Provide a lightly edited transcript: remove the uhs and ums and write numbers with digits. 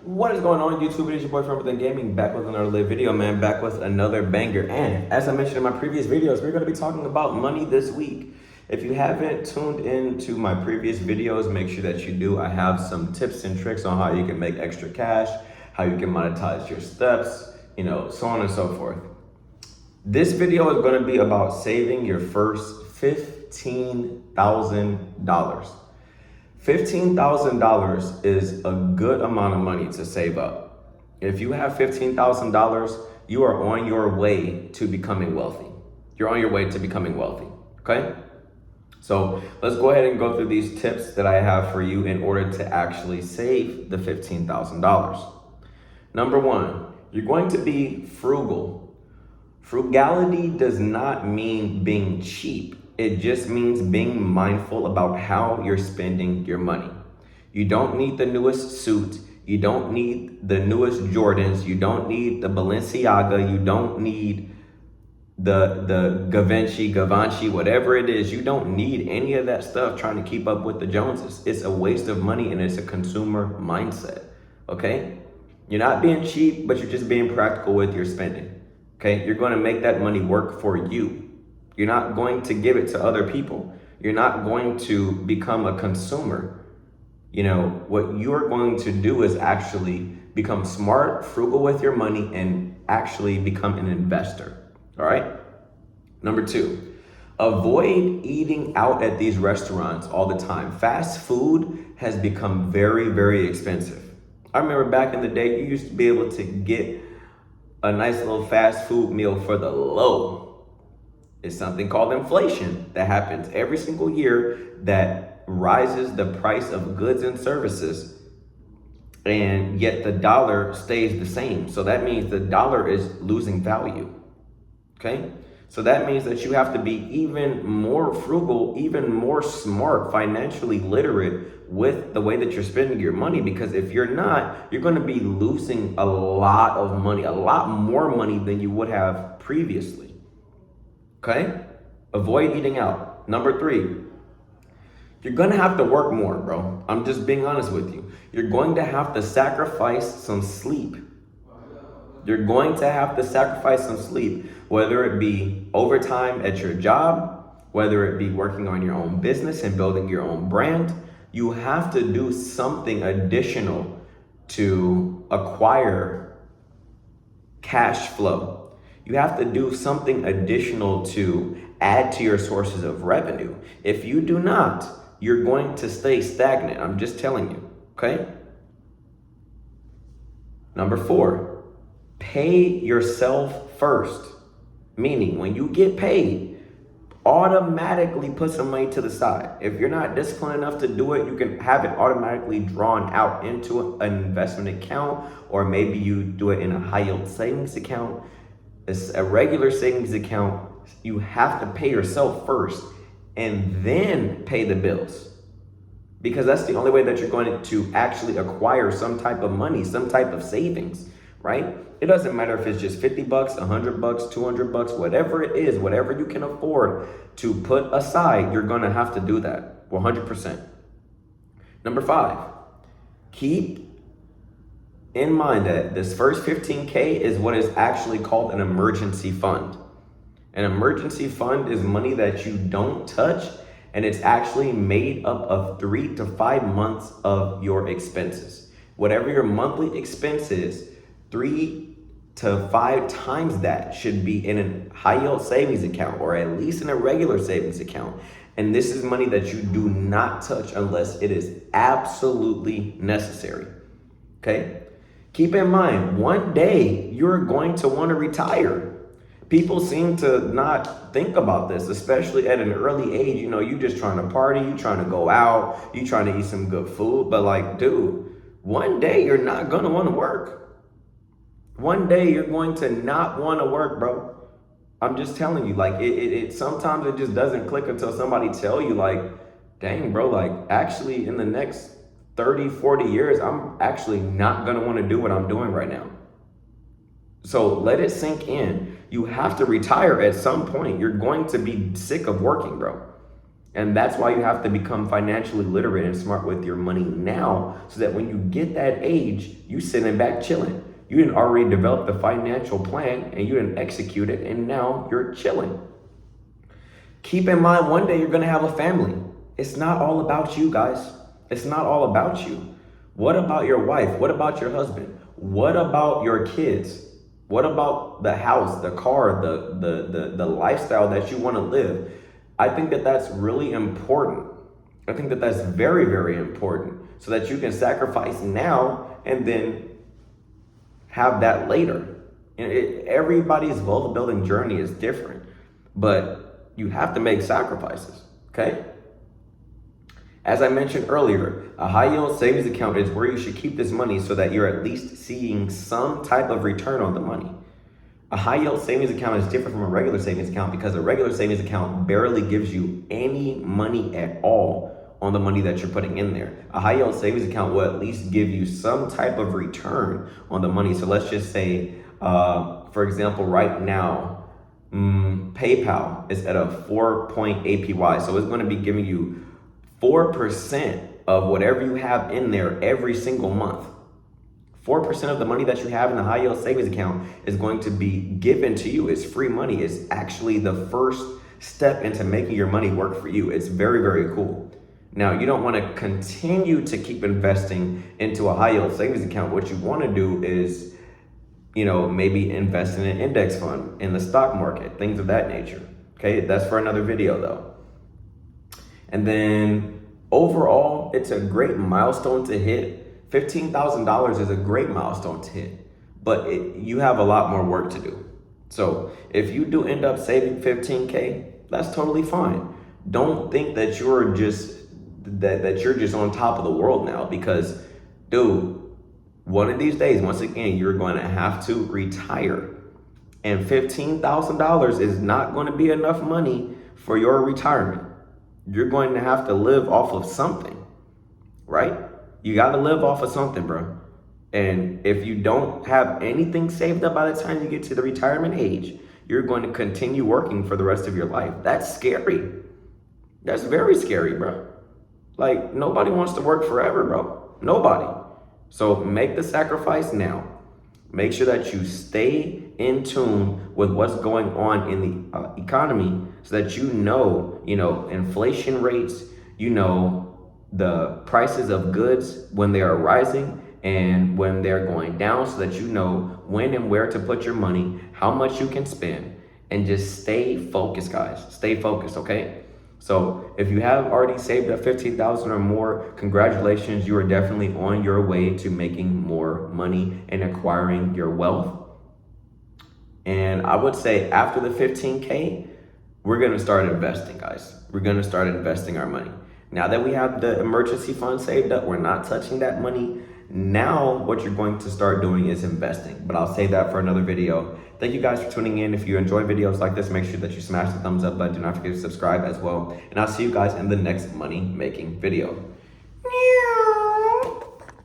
What is going on, YouTube? It is your boy from Within Gaming, back with another lit video, man. Back with another banger. And as I mentioned in my previous videos, we're going to be talking about money this week. If you haven't tuned into my previous videos, make sure that you do. I have some tips and tricks on how you can make extra cash, how you can monetize your steps, so on and so forth. This video is going to be about saving your first $15,000. $15,000 is a good amount of money to save up. If you have $15,000, you are on your way to becoming wealthy. You're on your way to becoming wealthy, okay? So let's go ahead and go through these tips that I have for you in order to actually save the $15,000. Number one, you're going to be frugal. Frugality does not mean being cheap. It just means being mindful about how you're spending your money. You don't need the newest suit. You don't need the newest Jordans. You don't need the Balenciaga. You don't need the Givenchy, whatever it is. You don't need any of that stuff trying to keep up with the Joneses. It's a waste of money and it's a consumer mindset, okay? You're not being cheap, but you're just being practical with your spending, okay? You're going to make that money work for you. You're not going to give it to other people. You're not going to become a consumer. What you're going to do is actually become smart, frugal with your money, and actually become an investor. All right? Number two, avoid eating out at these restaurants all the time. Fast food has become very, very expensive. I remember back in the day, you used to be able to get a nice little fast food meal for the low. It's something called inflation that happens every single year that rises the price of goods and services, and yet the dollar stays the same. So that means the dollar is losing value, okay? So that means that you have to be even more frugal, even more smart, financially literate with the way that you're spending your money, because if you're not, you're going to be losing a lot of money, a lot more money than you would have previously. Okay? Avoid eating out. Number three, you're going to have to work more, bro. I'm just being honest with you. You're going to have to sacrifice some sleep. You're going to have to sacrifice some sleep, whether it be overtime at your job, whether it be working on your own business and building your own brand. You have to do something additional to acquire cash flow. You have to do something additional to add to your sources of revenue. If you do not, you're going to stay stagnant. I'm just telling you, okay? Number four, pay yourself first. Meaning, when you get paid, automatically put some money to the side. If you're not disciplined enough to do it, you can have it automatically drawn out into an investment account, or maybe you do it in a high yield savings account. It's a regular savings account. You have to pay yourself first and then pay the bills, because that's the only way that you're going to actually acquire some type of money, some type of savings, right? It doesn't matter if it's just 50 bucks, 100 bucks, 200 bucks, whatever it is, whatever you can afford to put aside, you're going to have to do that 100%. Number five, keep in mind that this first 15K is what is actually called an emergency fund. An emergency fund is money that you don't touch, and it's actually made up of 3 to 5 months of your expenses. Whatever your monthly expense is, 3 to 5 times that should be in a high yield savings account, or at least in a regular savings account. And this is money that you do not touch unless it is absolutely necessary, okay? Keep in mind, one day you're going to want to retire. People seem to not think about this, especially at an early age. You just trying to party, you trying to go out, you trying to eat some good food. But dude, one day you're not going to want to work. One day you're going to not want to work, bro. I'm just telling you, it sometimes it just doesn't click until somebody tell you, dang, bro, actually in the next 30, 40 years, I'm actually not going to want to do what I'm doing right now. So let it sink in. You have to retire at some point. You're going to be sick of working, bro. And that's why you have to become financially literate and smart with your money now, so that when you get that age, you sitting back chilling. You didn't already develop the financial plan and you didn't execute it, and now you're chilling. Keep in mind, one day you're gonna have a family. It's not all about you, guys. It's not all about you. What about your wife? What about your husband? What about your kids? What about the house, the car, the lifestyle that you want to live? I think that that's really important. I think that that's very, very important, so that you can sacrifice now and then have that later. Everybody's wealth building journey is different, but you have to make sacrifices, okay? As I mentioned earlier, a high yield savings account is where you should keep this money so that you're at least seeing some type of return on the money. A high yield savings account is different from a regular savings account because a regular savings account barely gives you any money at all on the money that you're putting in there. A high yield savings account will at least give you some type of return on the money. So let's just say, for example, right now, PayPal is at a 4% APY. So it's going to be giving you 4% of whatever you have in there every single month. 4% of the money that you have in the high yield savings account is going to be given to you. It's free money. It's actually the first step into making your money work for you. It's very, very cool. Now, you don't want to continue to keep investing into a high yield savings account. What you want to do is, maybe invest in an index fund, in the stock market, things of that nature. Okay, that's for another video though. And then overall, it's a great milestone to hit. $15,000 is a great milestone to hit, but you have a lot more work to do. So if you do end up saving 15K, that's totally fine. Don't think that you're just on top of the world now, because dude, one of these days, once again, you're going to have to retire, and $15,000 is not going to be enough money for your retirement. You're going to have to live off of something, right? You got to live off of something, bro. And if you don't have anything saved up by the time you get to the retirement age, you're going to continue working for the rest of your life. That's scary. That's very scary, bro. Like, nobody wants to work forever, bro. Nobody. So make the sacrifice now. Make sure that you stay in tune with what's going on in the economy, so that inflation rates, the prices of goods when they are rising and when they're going down, so that you know when and where to put your money, how much you can spend, and just stay focused, guys. Stay focused, okay? So if you have already saved up 15,000 or more, congratulations. You are definitely on your way to making more money and acquiring your wealth. And I would say after the 15K, we're going to start investing, guys. We're going to start investing our money. Now that we have the emergency fund saved up, we're not touching that money. Now what you're going to start doing is investing, but I'll save that for another video. Thank you guys for tuning in. If you enjoy videos like this, make sure that you smash the thumbs up button. Do not forget to subscribe as well. And I'll see you guys in the next money making video.